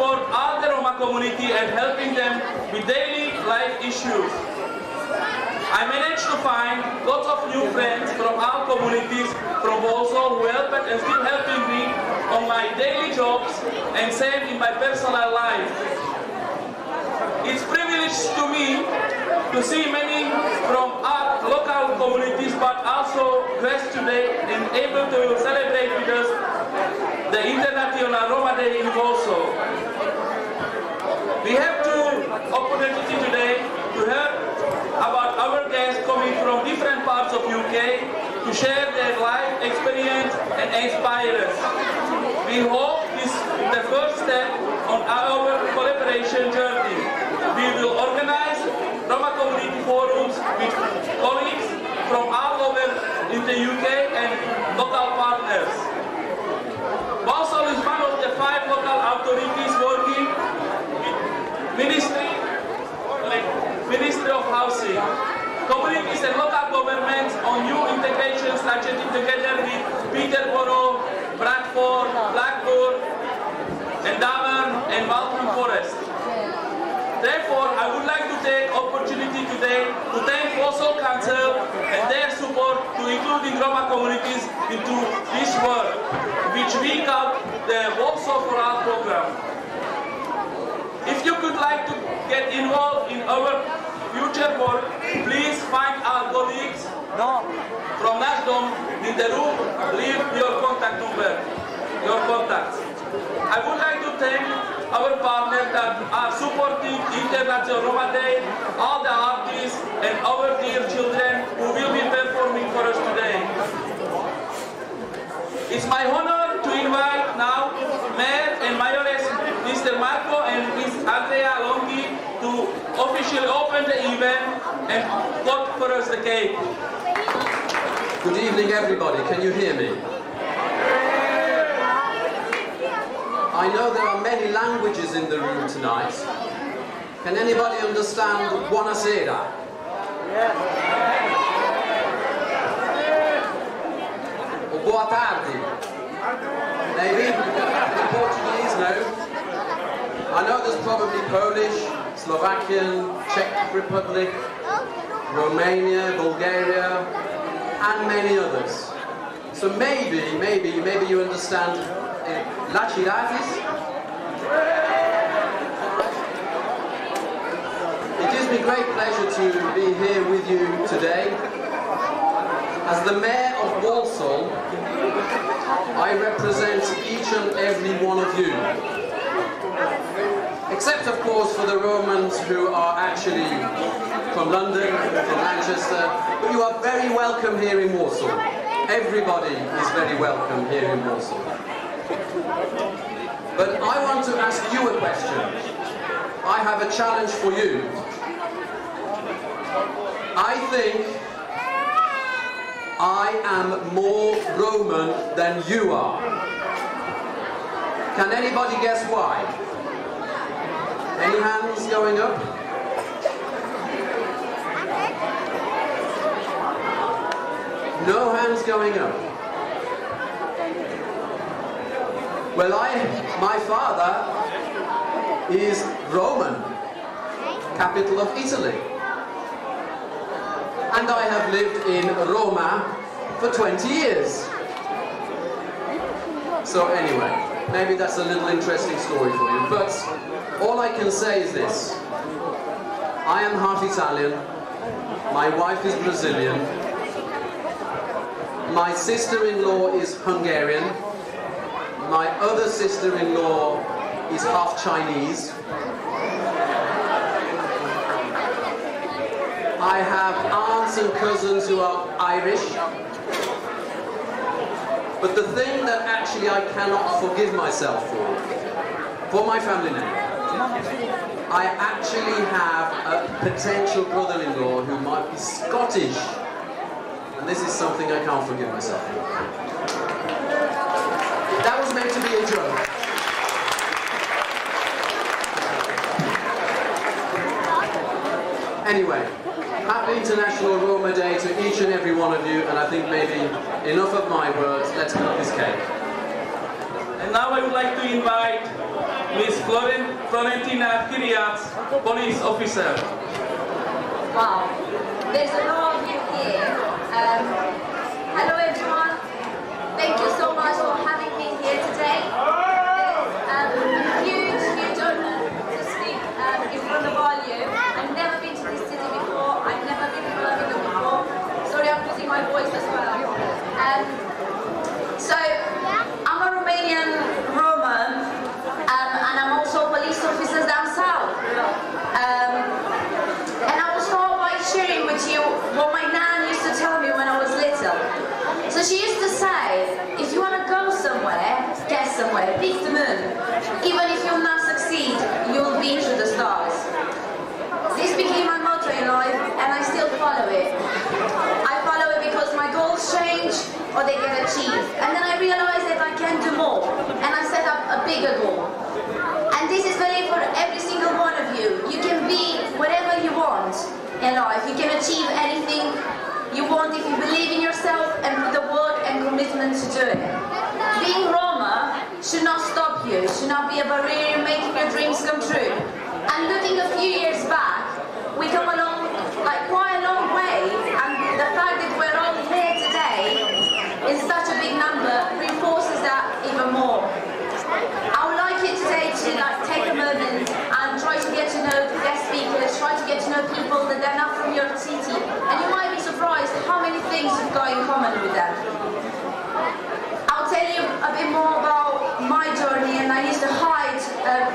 support all the Roma community and helping them with daily life issues. I managed to find lots of new friends from all communities from Warsaw who helped and still helping me on my daily jobs and same in my personal life. It's a privilege to me to see many from our local communities, but also guests today and able to celebrate with us the International Roma Day in Warsaw. We have two opportunity today to hear about our guests coming from different parts of UK to share their life experience and inspire us. We hope this is the first step on our collaboration journey. We will organize Roma community forums with colleagues from all over in the UK and local partners. Warsaw is one of the 5 local authorities working with Ministry of Housing, communities and local governments on new integration strategy together with Peterborough, Bradford, Blackburn, and Devon and Waltham Forest. Therefore, I would like to take opportunity today to thank Warsaw Council and their support to including Roma communities into this work, which we call the Warsaw for All program. If you would like to get involved in our future work, please find our colleagues from Nasdom in the room, leave your contact number, your contacts. I would like to thank our partners that are supporting International Roma Day, all the artists and our dear children who will be performing for us today. It's my honor to invite now Mayor and Mayoress Mr. Marco and Ms. Andrea Longhi to officially open the event and cut for us the cake. Good evening everybody, can you hear me? I know there are many languages in the room tonight. Can anybody understand buonasera? Or boa tarde? Maybe? In Portuguese, no? I know there's probably Polish, Slovakian, Czech Republic, Romania, Bulgaria, and many others. So maybe you understand Lachidatis? It gives me great pleasure to be here with you today. As the Mayor of Warsaw, I represent each and every one of you. Except of course for the Romans who are actually from London, from Manchester, but you are very welcome here in Warsaw. Everybody is very welcome here in Warsaw. But I want to ask you a question. I have a challenge for you. I think I am more Roman than you are. Can anybody guess why? Any hands going up? No hands going up. Well, my father is Roman, capital of Italy. And I have lived in Roma for 20 years. So anyway, maybe that's a little interesting story for you. But all I can say is this. I am half Italian. My wife is Brazilian. My sister-in-law is Hungarian. My other sister-in-law is half Chinese. I have aunts and cousins who are Irish. But the thing that actually I cannot forgive myself for my family name, I actually have a potential brother-in-law who might be Scottish. And this is something I can't forgive myself for. That was meant to be a joke. Anyway, happy International Roma Day to each and every one of you, and I think maybe enough of my words, let's cut this cake. And now I would like to invite Miss Florentina Kiriats, police officer. Wow, there's a lot of you here. Hello everyone, thank you so much for having me here today. It's a huge honor to speak in front of all you. I've never been to this city before, I've never been to Birmingham before. Sorry, I'm losing my voice as well. So, I'm a Romanian Roma, and I'm also a police officer down south. And I will start by sharing with you what my nan used to tell me when I was little. So she used to say, if you want to go somewhere, get somewhere, pick the moon. Even if you'll not succeed, you'll be to the stars. This became my motto in life, and I still follow it. I follow it because my goals change or they get achieved. And then I realized that I can do more, and I set up a bigger goal. And this is valid for every single one of you. You can be whatever you want in life. You can achieve anything you want if you believe in yourself and put the work and commitment to do it. Being Roma should not stop you, should not be a barrier in making your dreams come true. And looking a few years back, we come along like quite a long way, and the fact that we're all here today in such a big number reinforces that even more. I would like you today to take a moment and try to get to know guest speakers, try to get to know people that are not from your city, and you might be surprised how many things you've got in common with them. I'll tell you a bit more about my journey, and I used to hide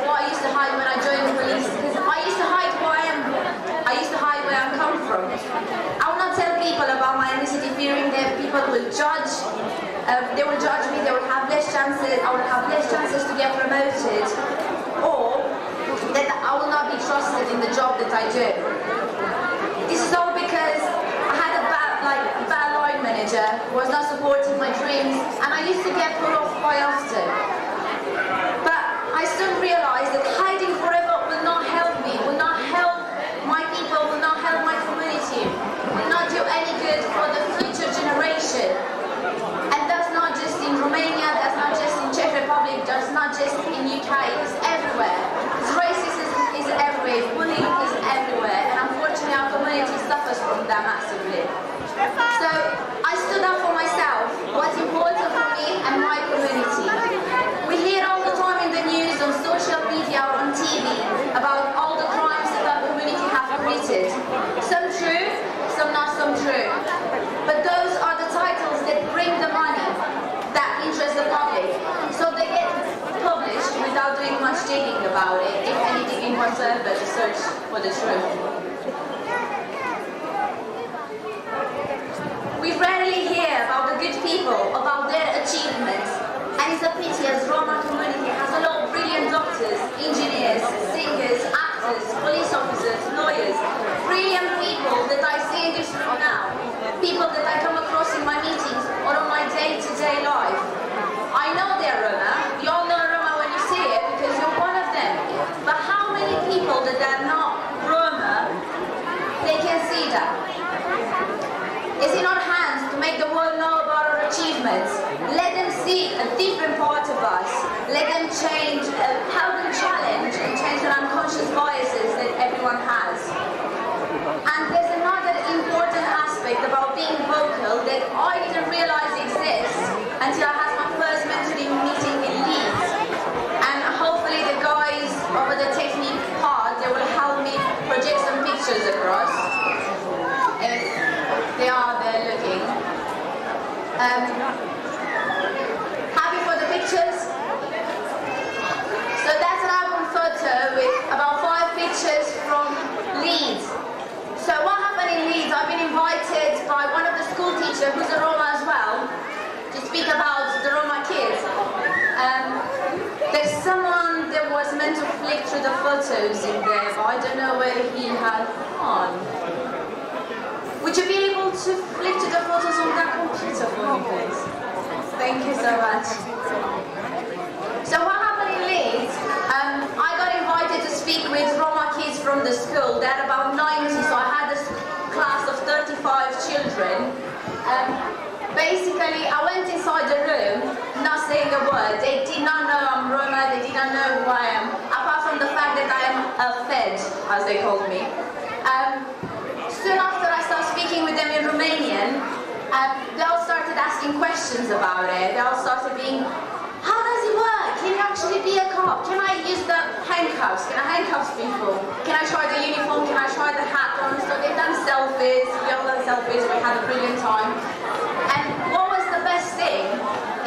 what I used to hide when I joined the police, because I used to hide who I am. I used to hide where I come from. I will not tell people about my ethnicity, fearing that people will judge. They will judge me, they will have less chances, I will have less chances to get promoted, or that I will not be trusted in the job that I do. This is all because I had a bad line manager who was not supporting my dreams, and I used to get put off quite often. But I soon realized that hiding forever will not help me, will not help my people, will not help my community, will not do any good for the future generation. And that's not just in Romania, that's not just in Czech Republic, that's not just in UK, it's everywhere. Because racism is everywhere, bullying is everywhere, and unfortunately our community suffers from that massively. So I stood up for myself, what's important for me and my community. We hear all the time in the news, on social media or on TV, about all the crimes that our community have committed. Some true, some not some true. But those are the titles that bring the money, that interest the public. So they get published without doing much digging about it, if any digging whatsoever, to search for the truth. We rarely hear about the good people, about their achievements. And it's a pity, as Roma community has a lot of brilliant doctors, engineers, singers, actors, police officers, lawyers, brilliant people that I see in this room now, people that I come across in my meetings or on my day-to-day life. I know they're Roma, you all know Roma when you see it because you're one of them. But how many people that are not Roma, they can see that? It's in our hands to make the world know about our achievements. Let them see a different part of us. Let them change, help them challenge and change the unconscious biases that everyone has. And there's another important aspect about being vocal that I didn't realize exists until I had my first mentoring meeting in Leeds. And hopefully the guys over the technique part, they will help me project some pictures across. If they are there looking. Happy for the pictures? So that's an album photo with about 5 pictures from Leeds. So what happened in Leeds, I've been invited by one of the school teachers, who's a Roma as well, to speak about the Roma kids. There's someone that was meant to flick through the photos in there, but I don't know where he had gone. Would you be able to flick to the photos on that computer for me, please? Thank you so much. So what happened in Leeds, I got invited to speak with Roma kids from the school. There are about 90, so I had a class of 35 children. Basically, I went inside the room, not saying a word. They did not know I'm Roma, they did not know who I am. as they called me. Soon after I started speaking with them in Romanian, they all started asking questions about it. They all started being, how does it work? Can you actually be a cop? Can I use the handcuffs? Can I handcuff people? Can I try the uniform? Can I try the hat on? So they've done selfies. We all done selfies. We had a brilliant time. And what was the best thing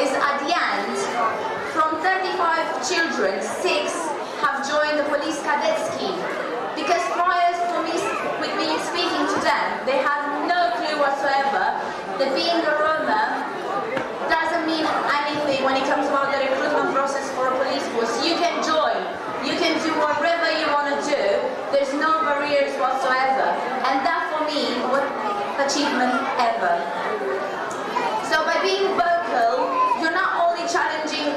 is at the end, from 35 children, 6 have joined the police cadet scheme. Because prior to me speaking to them, they had no clue whatsoever that being a Roma doesn't mean anything when it comes about the recruitment process for a police force. You can join, you can do whatever you want to do, there's no barriers whatsoever. And that for me was achievement ever. So by being vocal, you're not only changing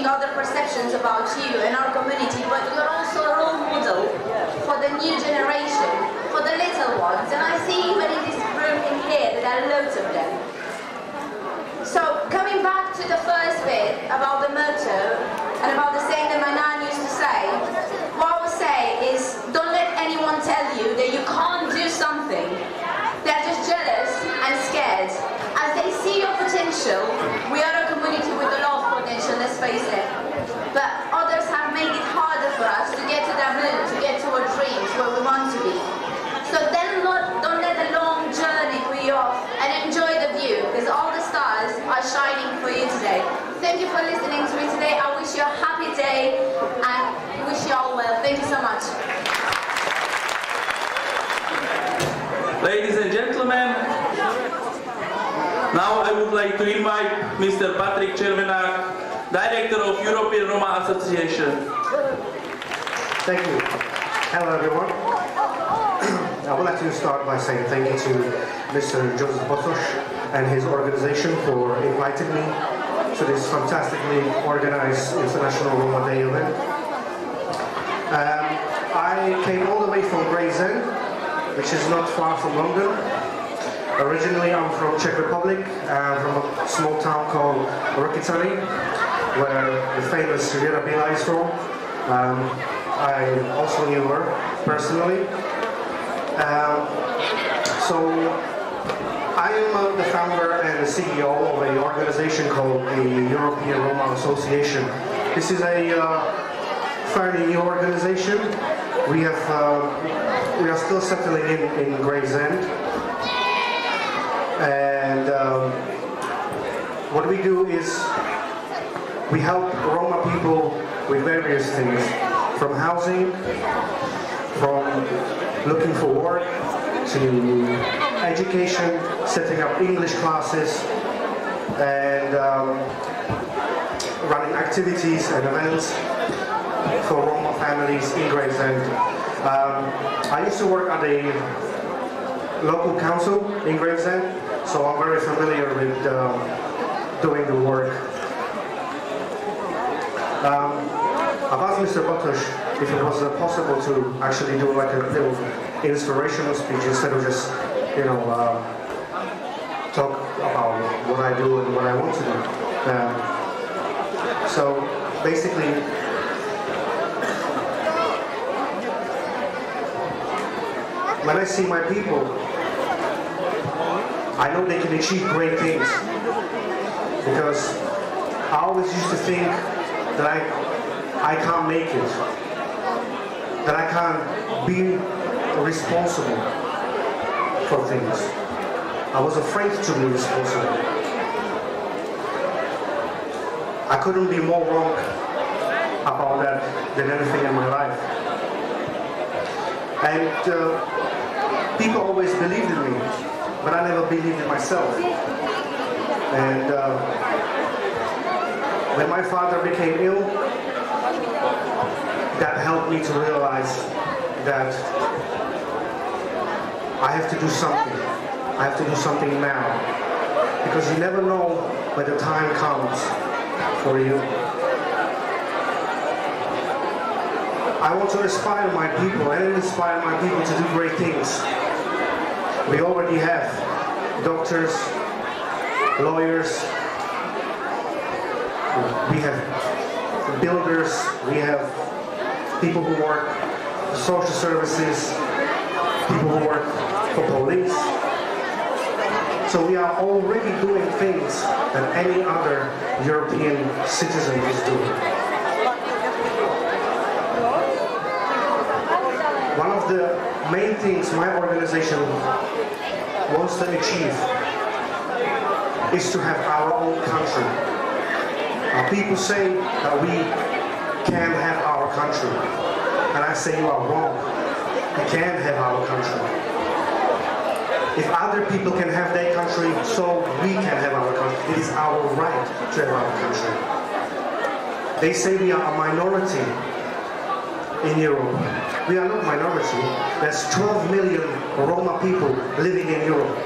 other perceptions about you and our community, but you're also a role model for the new generation, for the little ones. And I see even in this room in here that there are loads of them. So coming back to the first bit about the motto and about the saying that my nan used to say, what I would say is don't let anyone tell you that you can't do something. They're just jealous and scared. As they see your potential, we are a community with a lot of potential, let's face it. But others have made it harder for us to get to that moon, to get to our dreams, where we want to be. So then don't let the long journey put you off and enjoy the view, because all the stars are shining for you today. Thank you for listening to me today. I wish you a happy day and wish you all well. Thank you so much. Ladies and gentlemen, now I would like to invite Mr. Patrick Cervenac, Director of European Roma Association. Thank you. Hello everyone. I would like to start by saying thank you to Mr. Joseph Botos and his organization for inviting me to this fantastically organized International Roma Day event. I came all the way from Gravesend, which is not far from London. Originally I'm from Czech Republic, from a small town called Rokycany, where the famous Riviera Bila is from. I also knew her personally. So I am the founder and the CEO of an organization called the European Roma Association. This is a fairly new organization. We are still settling in Gravesend, and what we do is we help Roma people with various things, from housing, from looking for work, to education, setting up English classes, and running activities and events for Roma families in Gravesend. I used to work at a local council in Gravesend, so I'm very familiar with doing the work. I've asked Mr. Botos if it was possible to actually do like a little inspirational speech instead of just, talk about what I do and what I want to do. So basically, when I see my people, I know they can achieve great things, because I always used to think that I can't make it, that I can't be responsible for things. I was afraid to be responsible. I couldn't be more wrong about that than anything in my life. And people always believed in me, but I never believed in myself. And when my father became ill, that helped me to realize that I have to do something. I have to do something now. Because you never know when the time comes for you. I want to inspire my people and inspire my people to do great things. We already have doctors, lawyers, we have builders, we have people who work social services, people who work for police. So we are already doing things that any other European citizen is doing. One of the main things my organization wants to achieve is to have our own country. People say that we can have our country, and I say you are wrong. We can have our country. If other people can have their country, so we can have our country. It is our right to have our country. They say we are a minority in Europe. We are not minority. There's 12 million Roma people living in Europe.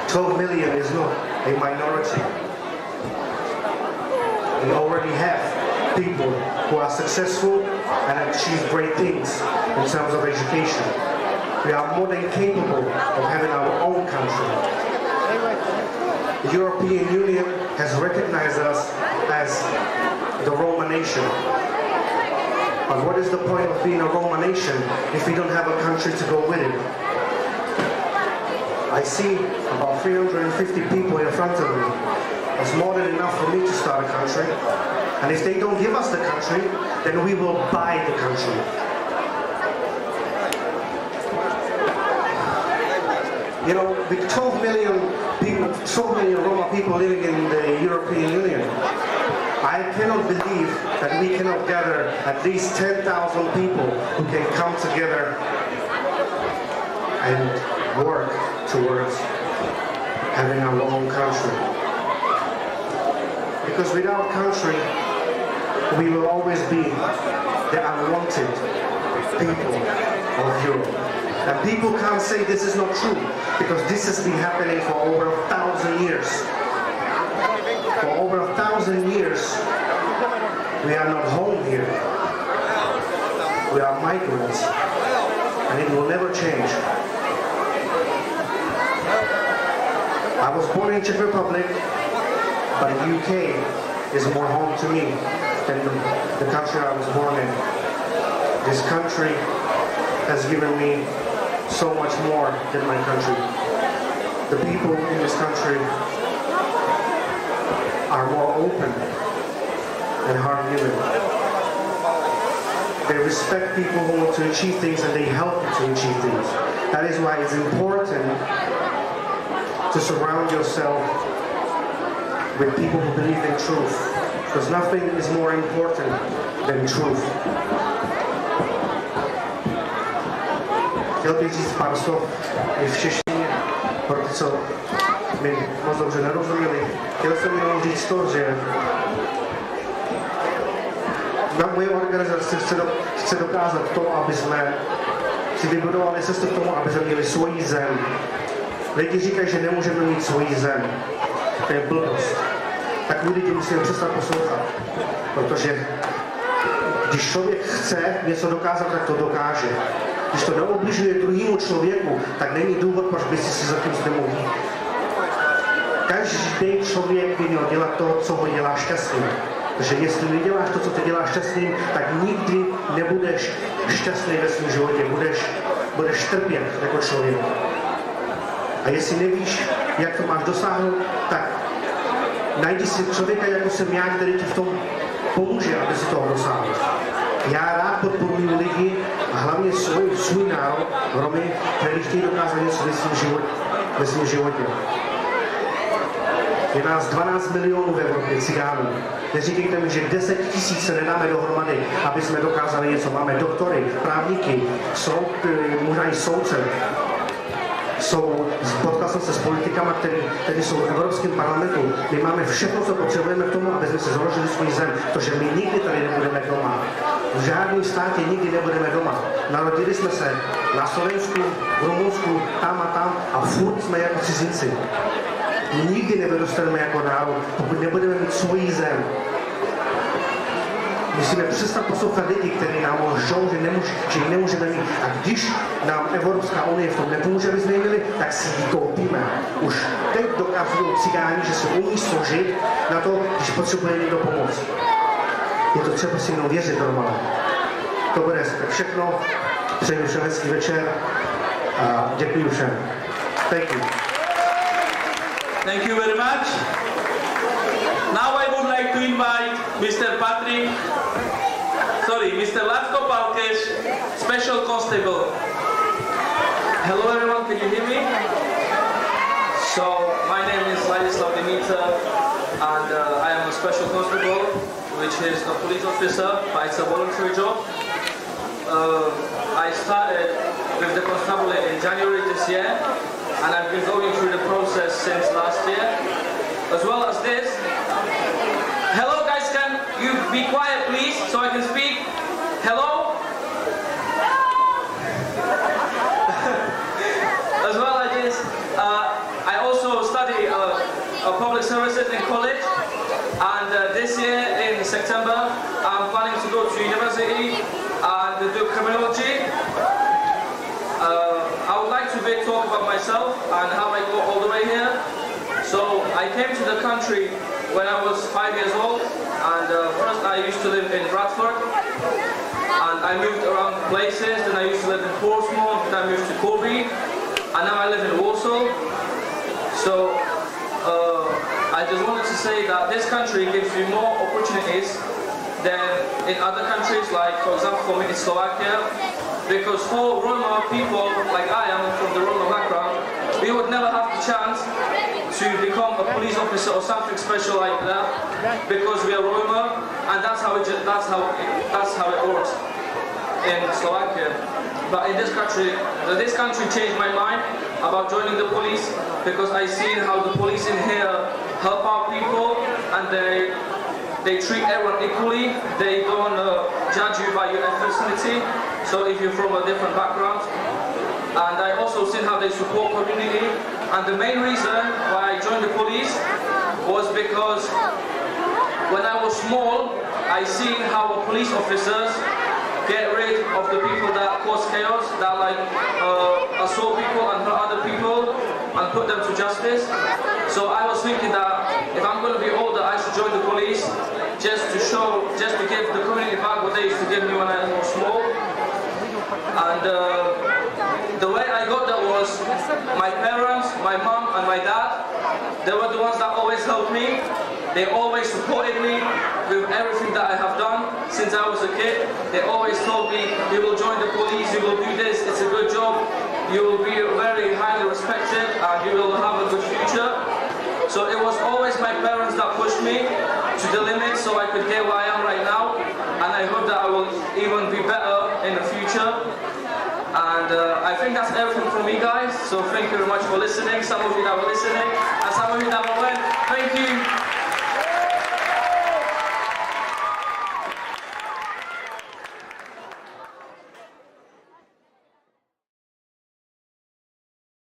12 million is not a minority. We already have people who are successful and achieve great things in terms of education. We are more than capable of having our own country. The European Union has recognized us as the Roma nation. But what is the point of being a Roma nation if we don't have a country to go with it? I see about 350 people in front of me. It's more than enough for me to start a country. And if they don't give us the country, then we will buy the country. You know, with 12 million people, 12 million Roma people living in the European Union, I cannot believe that we cannot gather at least 10,000 people who can come together and work towards having our own country. Because without country, we will always be the unwanted people of Europe. And people can't say this is not true, because this has been happening for over 1,000 years. For over 1,000 years, we are not home here. We are migrants, and it will never change. I was born in Czech Republic, but the UK is more home to me than the country I was born in. This country has given me so much more than my country. The people in this country are more open and hard-living. They respect people who want to achieve things, and they help to achieve things. That is why it's important to surround yourself with people who believe in truth, because nothing is more important than truth. Chtěl bych říct pár slov i v češtině, protože mi moc dobře nerozuměli. Chtěl jsem jenom říct to, že na moje organizace chce dokázat to, aby jsme si vybudovali cestu k tomu, aby jsme měli svoji zem. Lidi říkají, že nemůžeme mít svoji zem. To je blbost. Takový lidi musíme přestat poslouchat. Protože když člověk chce něco dokázat, tak to dokáže. Když to neubližuje druhému člověku, tak není důvod, proč by si za tím nemohl jít. Každý člověk by měl dělat to, co ho dělá šťastným. Protože jestli neděláš to, co ty děláš šťastným, tak nikdy nebudeš šťastný ve svém životě. Budeš trpět jako člověk. A jestli nevíš, jak to máš dosáhnout, tak najdi si člověka, jako jsem já, který ti v tom pomůže, aby si toho dosáhl. Já rád podporuji lidi a hlavně svůj národ, Romy, kteří chtějí dokázat něco ve svém životě. Je nás 12 milionů v Evropě cigánů. Neříkejte mi, že 10 000 se nedáme dohromady, aby jsme dokázali něco. Máme doktory, právníky, možná i soudce. Potkal jsem se s politikama, kteří jsou v Evropském parlamentu. My máme všechno, co potřebujeme k tomu, aby jsme si založili svůj zem. Protože my nikdy tady nebudeme doma. V žádném státě nikdy nebudeme doma. Narodili jsme se na Slovensku, v Rumunsku, tam a furt jsme jako cizinci. Nikdy nevyrostaneme jako národ, pokud nebudeme mít svoji zem. Musíme přestat poslouchat lidi, kteří nám lžou, že ji nemůžeme mít. A když nám Evropská unie v tom nepomůže, aby jsme ji měli, tak si ji koupíme. Už teď dokazují cigáni, že se umí složit na to, když potřebuje někdo pomoc. Je to třeba si mnou věřit, normálně. To bude tak všechno. Přeji všem hezký večer a děkuji všem. Thank you. Thank you very much. Now I would like to invite Mr. Latko Palkeš, Special Constable. Hello everyone, can you hear me? So, my name is Ladislav Dimitra and I am a Special Constable, which is a police officer, but it's a voluntary job. I started with the constabulate in January this year and I've been going through the process since last year. As well as this, Hello guys, can you be quiet please so I can speak? Hello? as well as this, I also study public services in college, and this year in September I'm planning to go to university and do criminology. I would like to talk about myself and how I got all the way here. So I came to the country when I was 5 years old, and first I used to live in Bradford, and I moved around places. Then I used to live in Portsmouth, then I moved to Corby, and now I live in Warsaw. So I just wanted to say that this country gives you more opportunities than in other countries, like for example for me in Slovakia, because for Roma people, like I am from the Roma background, we would never have the chance to become a police officer or something special like that, because we are Roma, and that's how it works in Slovakia. But in this country changed my mind about joining the police, because I seen how the police in here help out people, and they treat everyone equally. They don't judge you by your ethnicity, so if you're from a different background. And I also seen how they support community. And the main reason why I joined the police was because when I was small, I seen how police officers get rid of the people that cause chaos, that like assault people and hurt other people, and put them to justice. So I was thinking that if I'm going to be older, I should join the police just to give the community back what they used to give me when I was small. And the way I got that was my parents, my mom and my dad, they were the ones that always helped me. They always supported me with everything that I have done since I was a kid. They always told me, you will join the police, you will do this, it's a good job, you will be very highly respected and you will have a good future. So it was always my parents that pushed me to the limit so I could get where I am right now, and I hope that I will even be better in the future. And I think that's everything from me, guys. So thank you very much for listening. Some of you that were listening, and some of you that were